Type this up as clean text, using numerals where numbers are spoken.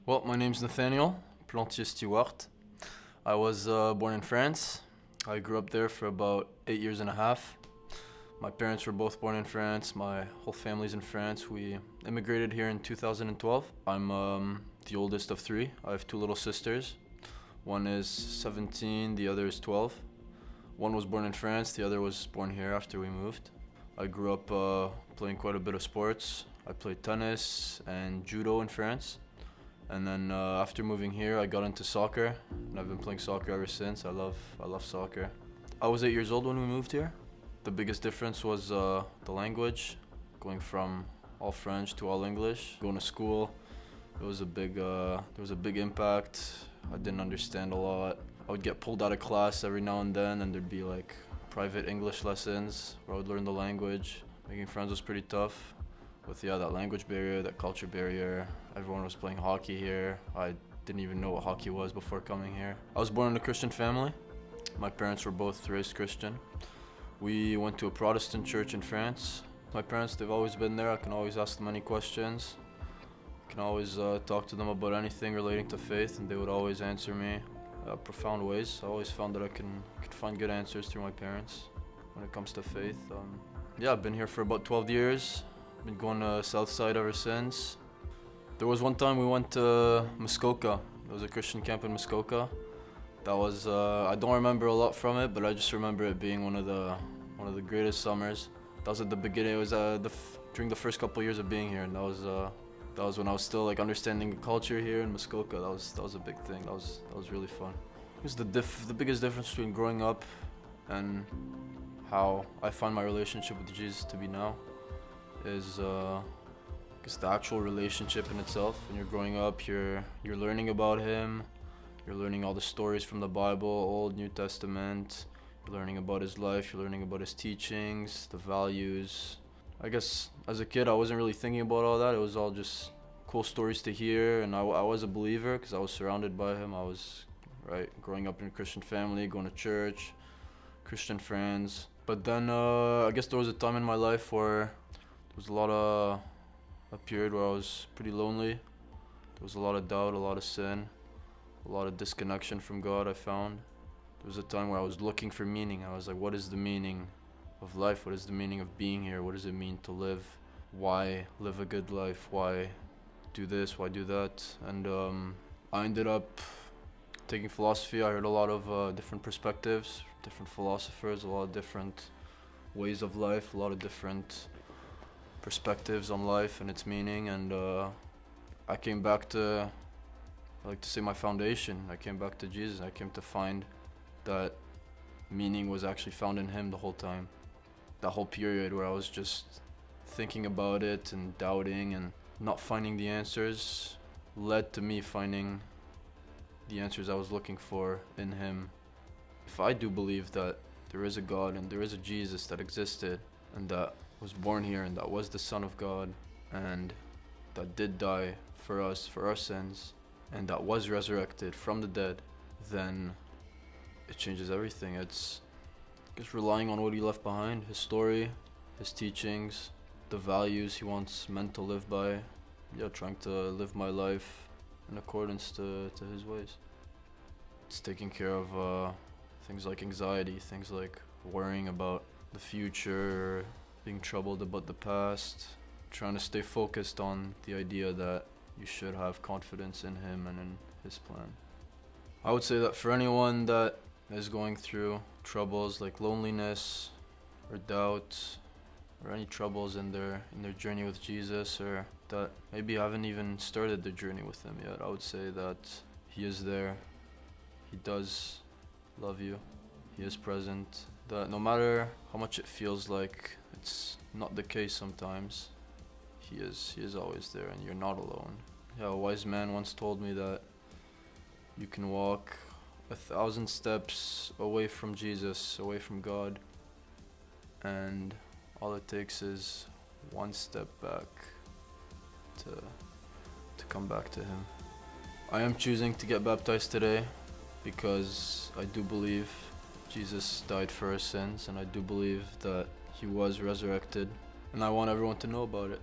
Well, my name's Nathaniel, Plantier Stewart. I was born in France. I grew up there for about 8 years and a half. My parents were both born in France. My whole family's in France. We immigrated here in 2012. I'm the oldest of three. I have two little sisters. One is 17, the other is 12. One was born in France, the other was born here after we moved. I grew up playing quite a bit of sports. I played tennis and judo in France. And then after moving here, I got into soccer, and I've been playing soccer ever since. I love soccer. I was 8 years old when we moved here. The biggest difference was the language, going from all French to all English. Going to school, it was there was a big impact. I didn't understand a lot. I would get pulled out of class every now and then, and there'd be like private English lessons where I would learn the language. Making friends was pretty tough. With that language barrier, that culture barrier. Everyone was playing hockey here. I didn't even know what hockey was before coming here. I was born in a Christian family. My parents were both raised Christian. We went to a Protestant church in France. My parents, they've always been there. I can always ask them any questions. I can always talk to them about anything relating to faith, and they would always answer me profound ways. I always found that I could find good answers through my parents when it comes to faith. I've been here for about 12 years. Been going to Southside ever since. There was one time we went to Muskoka. There was a Christian camp in Muskoka. That was I don't remember a lot from it, but I just remember it being one of the greatest summers. That was at the beginning. It was during the first couple of years of being here, and that was when I was still like understanding the culture here in Muskoka. That was a big thing. That was really fun. It was the biggest difference between growing up and how I find my relationship with Jesus to be now is the actual relationship in itself. When you're growing up, you're learning about him, you're learning all the stories from the Bible, Old, New Testament, you're learning about his life, you're learning about his teachings, the values. I guess as a kid I wasn't really thinking about all that. It was all just cool stories to hear, and I was a believer because I was surrounded by him. I was growing up in a Christian family, going to church, Christian friends. But then I guess there was a time in my life where there was a period where I was pretty lonely. There was a lot of doubt, a lot of sin, a lot of disconnection from God, I found. There was a time where I was looking for meaning. I was like, what is the meaning of life? What is the meaning of being here? What does it mean to live? Why live a good life? Why do this? Why do that? And I ended up taking philosophy. I heard a lot of different perspectives, different philosophers, a lot of different ways of life, a lot of different perspectives on life and its meaning, and I came back to, I like to say, my foundation. I came back to Jesus. I came to find that meaning was actually found in him the whole time. That whole period where I was just thinking about it and doubting and not finding the answers led to me finding the answers I was looking for in him. If I do believe that there is a God and there is a Jesus that existed and that was born here and that was the Son of God and that did die for us, for our sins, and that was resurrected from the dead, then it changes everything. It's just relying on what he left behind, his story, his teachings, the values he wants men to live by. Trying to live my life in accordance to his ways. It's taking care of things like anxiety, things like worrying about the future, being troubled about the past, trying to stay focused on the idea that you should have confidence in him and in his plan. I would say that for anyone that is going through troubles like loneliness or doubt or any troubles in their journey with Jesus, or that maybe haven't even started their journey with him yet, I would say that he is there. He does love you. He is present. That no matter how much it feels like it's not the case sometimes, he is always there, and you're not alone. A wise man once told me that you can walk 1,000 steps away from Jesus, away from God, and all it takes is one step back to come back to him. I am choosing to get baptized today because I do believe Jesus died for our sins, and I do believe that he was resurrected, and I want everyone to know about it.